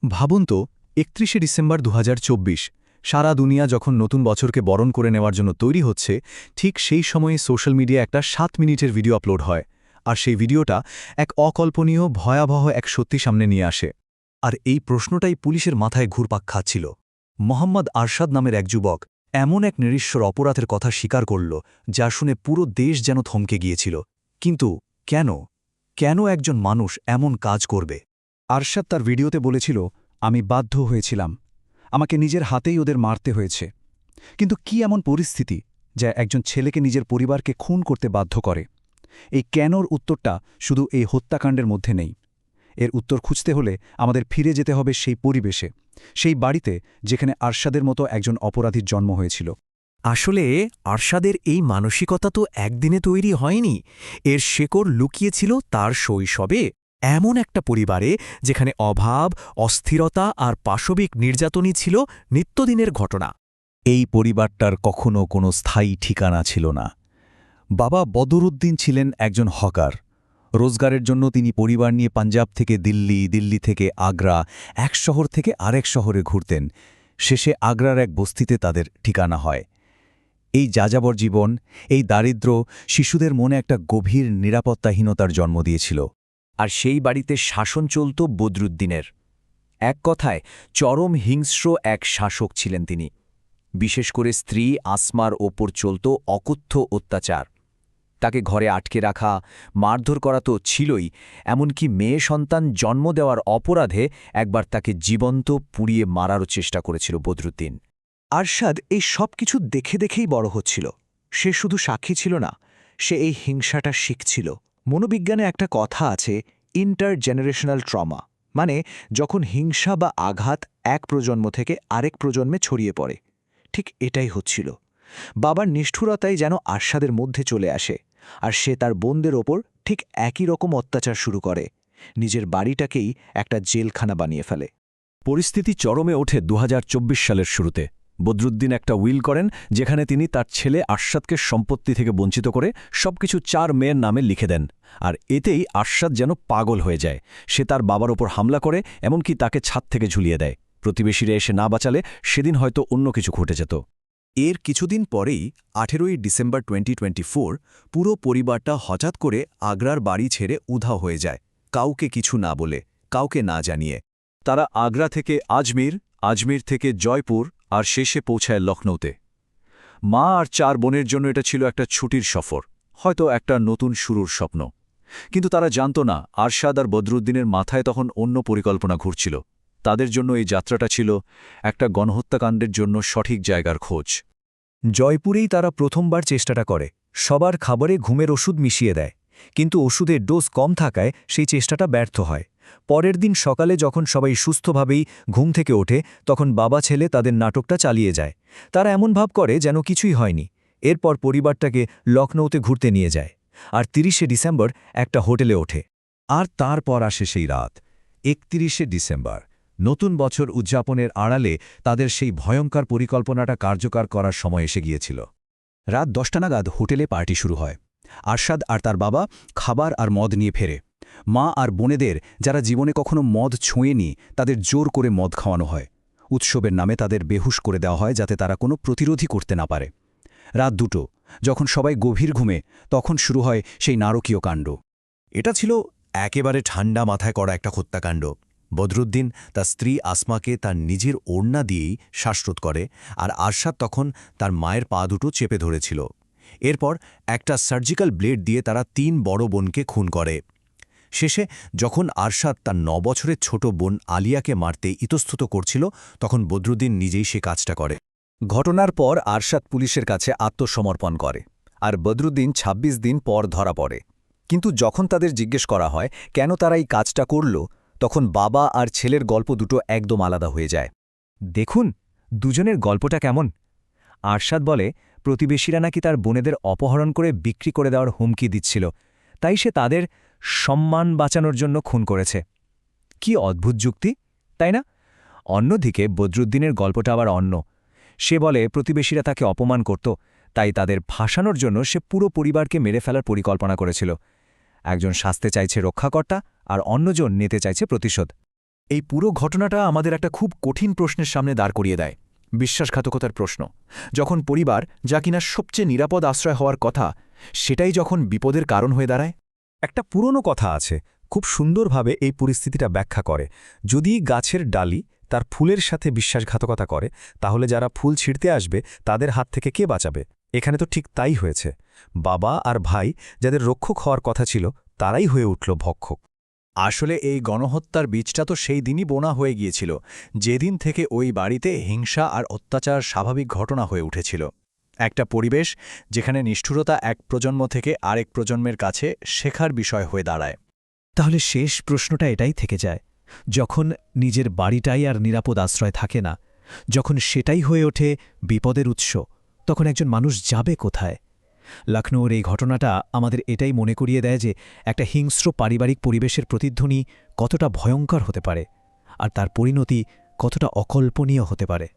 ভাবুন তো ৩১শে ডিসেম্বর ২০২৪ সারা দুনিয়া যখন নতুন বছরকে বরণ করে নেওয়ার জন্য তৈরি হচ্ছে ঠিক সেই সময়ে সোশ্যাল মিডিয়া একটা ৭ মিনিটের ভিডিও আপলোড হয় আর সেই ভিডিওটা এক অকল্পনীয় ভয়াবহ এক সত্যি সামনে নিয়ে আসে আর এই প্রশ্নটাই পুলিশের মাথায় ঘুরপাক খাচ্ছিল। মোহাম্মদ আরশাদ নামের এক যুবক এমন এক নিরীশ্বর অপরাধের কথা স্বীকার করল যা শুনে পুরো দেশ যেন থমকে গিয়েছিল। কিন্তু কেন একজন মানুষ এমন কাজ করবে? আরশাদ তার ভিডিওতে বলেছিল, আমি বাধ্য হয়েছিলাম, আমাকে নিজের হাতেই ওদের মারতে হয়েছে। কিন্তু কি এমন পরিস্থিতি যা একজন ছেলেকে নিজের পরিবারকে খুন করতে বাধ্য করে? এই কেনর উত্তরটা শুধু এই হত্যাকাণ্ডের মধ্যে নেই। এর উত্তর খুঁজতে হলে আমাদের ফিরে যেতে হবে সেই পরিবেশে, সেই বাড়িতে যেখানে আরশাদের মতো একজন অপরাধীর জন্ম হয়েছিল। আসলে আরশাদের এই মানসিকতা তো একদিনে তৈরি হয়নি। এর শেকড় লুকিয়েছিল তার শৈশবে, এমন একটা পরিবারে যেখানে অভাব, অস্থিরতা আর পাশবিক নির্যাতনই ছিল নিত্যদিনের ঘটনা। এই পরিবারটার কখনো কোনো স্থায়ী ঠিকানা ছিল না। বাবা বদরুদ্দিন ছিলেন একজন হকার। রোজগারের জন্য তিনি পরিবার নিয়ে পাঞ্জাব থেকে দিল্লি, দিল্লি থেকে আগ্রা, এক শহর থেকে আরেক শহরে ঘুরতেন। শেষে আগ্রার এক বস্তিতে তাদের ঠিকানা হয়। এই যাযাবর জীবন, এই দারিদ্র্য শিশুদের মনে একটা গভীর নিরাপত্তাহীনতার জন্ম দিয়েছিল। আর সেই বাড়িতে শাসন চলত বদরুদ্দিনের। এক কথায় চরম হিংস্র এক শাসক ছিলেন তিনি। বিশেষ করে স্ত্রী আসমার ওপর চলত অকথ্য অত্যাচার। তাকে ঘরে আটকে রাখা, মারধর করা তো ছিলই, এমনকি মেয়ে সন্তান জন্ম দেওয়ার অপরাধে একবার তাকে জীবন্ত পুড়িয়ে মারারও চেষ্টা করেছিল বদরুদ্দিন। আরশাদ এই সব কিছু দেখেই বড় হচ্ছিল। সে শুধু সাক্ষী ছিল না, সে এই হিংসাটা শিখছিল। মনোবিজ্ঞানে একটা কথা আছে, ইন্টারজেনারেশনাল ট্রমা, মানে যখন হিংসা বা আঘাত এক প্রজন্ম থেকে আরেক প্রজন্মে ছড়িয়ে পড়ে। ঠিক এটাই হচ্ছিল। বাবার নিষ্ঠুরতাই যেন আরশাদের মধ্যে চলে আসে, আর সে তার বোনদের ওপর ঠিক একই রকম অত্যাচার শুরু করে। নিজের বাড়িটাকেই একটা জেলখানা বানিয়ে ফেলে। পরিস্থিতি চরমে ওঠে ২০২৪ সালের শুরুতে। বদরুদ্দিন একটা উইল করেন যেখানে তিনি তার ছেলে আরশাদকে সম্পত্তি থেকে বঞ্চিত করে সবকিছু ৪ মেয়ের নামে লিখে দেন। আর এতেই আরশাদ যেন পাগল হয়ে যায়। সে তার বাবার ওপর হামলা করে, এমনকি তাকে ছাদ থেকে ঝুলিয়ে দেয়। প্রতিবেশীরা এসে না বাঁচালে সেদিন হয়তো অন্য কিছু ঘটে যেত। এর কিছুদিন পরেই ১৮ই ডিসেম্বর 2024 পুরো পরিবারটা হঠাৎ করে আগ্রার বাড়ি ছেড়ে উধাও হয়ে যায়, কাউকে কিছু না বলে, কাউকে না জানিয়ে। তারা আগ্রা থেকে আজমির, আজমির থেকে জয়পুর আর শেষে পৌঁছায় লখনৌতে। মা আর ৪ বোনের জন্য এটা ছিল একটা ছুটির সফর, হয়তো একটা নতুন শুরুর স্বপ্ন। কিন্তু তারা জানত না আরশাদ আর বদরুদ্দিনের মাথায় তখন অন্য পরিকল্পনা ঘুরছিল। তাদের জন্য এই যাত্রাটা ছিল একটা গণহত্যাকাণ্ডের জন্য সঠিক জায়গার খোঁজ। জয়পুরেই তারা প্রথমবার চেষ্টাটা করে। সবার খাবারে ঘুমের ওষুধ মিশিয়ে দেয়, কিন্তু ওষুধের ডোজ কম থাকায় সেই চেষ্টাটা ব্যর্থ হয়। পরের দিন সকালে যখন সবাই সুস্থভাবেই ঘুম থেকে ওঠে, তখন বাবা ছেলে তাদের নাটকটা চালিয়ে যায়। তারা এমন ভাব করে যেন কিছুই হয়নি। এরপর পরিবারটাকে লখনৌতে ঘুরতে নিয়ে যায়, আর ৩০শে ডিসেম্বর একটা হোটেলে ওঠে। আর তারপর আসে সেই রাত, ৩১শে ডিসেম্বর। নতুন বছর উদযাপনের আড়ালে তাদের সেই ভয়ঙ্কর পরিকল্পনাটা কার্যকর করার সময় এসে গিয়েছিল। রাত ১০টা নাগাদ হোটেলে পার্টি শুরু হয়। আরশাদ আর তার বাবা খাবার আর মদ নিয়ে ফেরে। মা আর বোনেদের, যারা জীবনে কখনো মদ ছোঁয়েনি, তাদের জোর করে মদ খাওয়ানো হয়। উৎসবের নামে তাদের বেহুশ করে দেওয়া হয় যাতে তারা কোনো প্রতিরোধই করতে না পারে। রাত ২টো, যখন সবাই গভীর ঘুমে, তখন শুরু হয় সেই নারকীয় কাণ্ড। এটা ছিল একেবারে ঠান্ডা মাথায় করা একটা হত্যাকাণ্ড। বদরুদ্দিন তার স্ত্রী আসমাকে তার নিজের ওড়না দিয়েই শ্বাসরোধ করে, আর আরশাদ তখন তার মায়ের পা দুটো চেপে ধরেছিল। এরপর একটা সার্জিক্যাল ব্লেড দিয়ে তারা ৩ বড় বোনকে খুন করে। শেষে যখন আরশাদ তার ৯ বছরের ছোট বোন আলিয়াকে মারতে ইতস্তত করছিল, তখন বদরুদ্দিন নিজেই সে কাজটা করে। ঘটনার পর আরশাদ পুলিশের কাছে আত্মসমর্পণ করে, আর বদরুদ্দিন ২৬ দিন পর ধরা পড়ে। কিন্তু যখন তাদের জিজ্ঞেস করা হয় কেন তারা এই কাজটা করল, তখন বাবা আর ছেলের গল্প দুটো একদম আলাদা হয়ে যায়। দেখুন দুজনের গল্পটা কেমন। আরশাদ বলে প্রতিবেশীরা নাকি তার বোনেদের অপহরণ করে বিক্রি করে দেওয়ার হুমকি দিচ্ছিল, তাই সে তাদের সম্মান বাঁচানোর জন্য খুন করেছে। কি অদ্ভুত যুক্তি, তাই না? অন্যদিকে বদরুদ্দিনের গল্পটা আবার অন্য। সে বলে প্রতিবেশীরা তাকে অপমান করত, তাই তাদের ফাঁসানোর জন্য সে পুরো পরিবারকে মেরে ফেলার পরিকল্পনা করেছিল। একজন শাস্তে চাইছে রক্ষাকর্তা, আর অন্যজন নিতে চাইছে প্রতিশোধ। এই পুরো ঘটনাটা আমাদের একটা খুব কঠিন প্রশ্নের সামনে দাঁড় করিয়ে দেয়, বিশ্বাসঘাতকতার প্রশ্ন। যখন পরিবার, যা কিনা সবচেয়ে নিরাপদ আশ্রয় হওয়ার কথা, সেটাই যখন বিপদের কারণ হয়ে দাঁড়ায়। একটা পুরনো কথা আছে, খুব সুন্দরভাবে এই পরিস্থিতিটা ব্যাখ্যা করে। যদি গাছের ডালি তার ফুলের সাথে বিশ্বাসঘাতকতা করে, তাহলে যারা ফুল ছিঁড়তে আসবে তাদের হাত থেকে কে বাঁচাবে? এখানে তো ঠিক তাই হয়েছে। বাবা আর ভাই, যাদের রক্ষক হওয়ার কথা ছিল, তারাই হয়ে উঠল ভক্ষক। আসলে এই গণহত্যার বীজটা তো সেই দিনই বোনা হয়ে গিয়েছিল, যেদিন থেকে ওই বাড়িতে হিংসা আর অত্যাচার স্বাভাবিক ঘটনা হয়ে উঠেছিল। একটা পরিবেশ যেখানে নিষ্ঠুরতা এক প্রজন্ম থেকে আরেক প্রজন্মের কাছে শেখার বিষয় হয়ে দাঁড়ায়। তাহলে শেষ প্রশ্নটা এটাই থেকে যায়, যখন নিজের বাড়িটাই আর নিরাপদ আশ্রয় থাকে না, যখন সেটাই হয়ে ওঠে বিপদের উৎস, তখন একজন মানুষ যাবে কোথায়? লখনৌর এই ঘটনাটা আমাদের এটাই মনে করিয়ে দেয় যে একটা হিংস্র পারিবারিক পরিবেশের প্রতিধ্বনি কতটা ভয়ঙ্কর হতে পারে, আর তার পরিণতি কতটা অকল্পনীয় হতে পারে।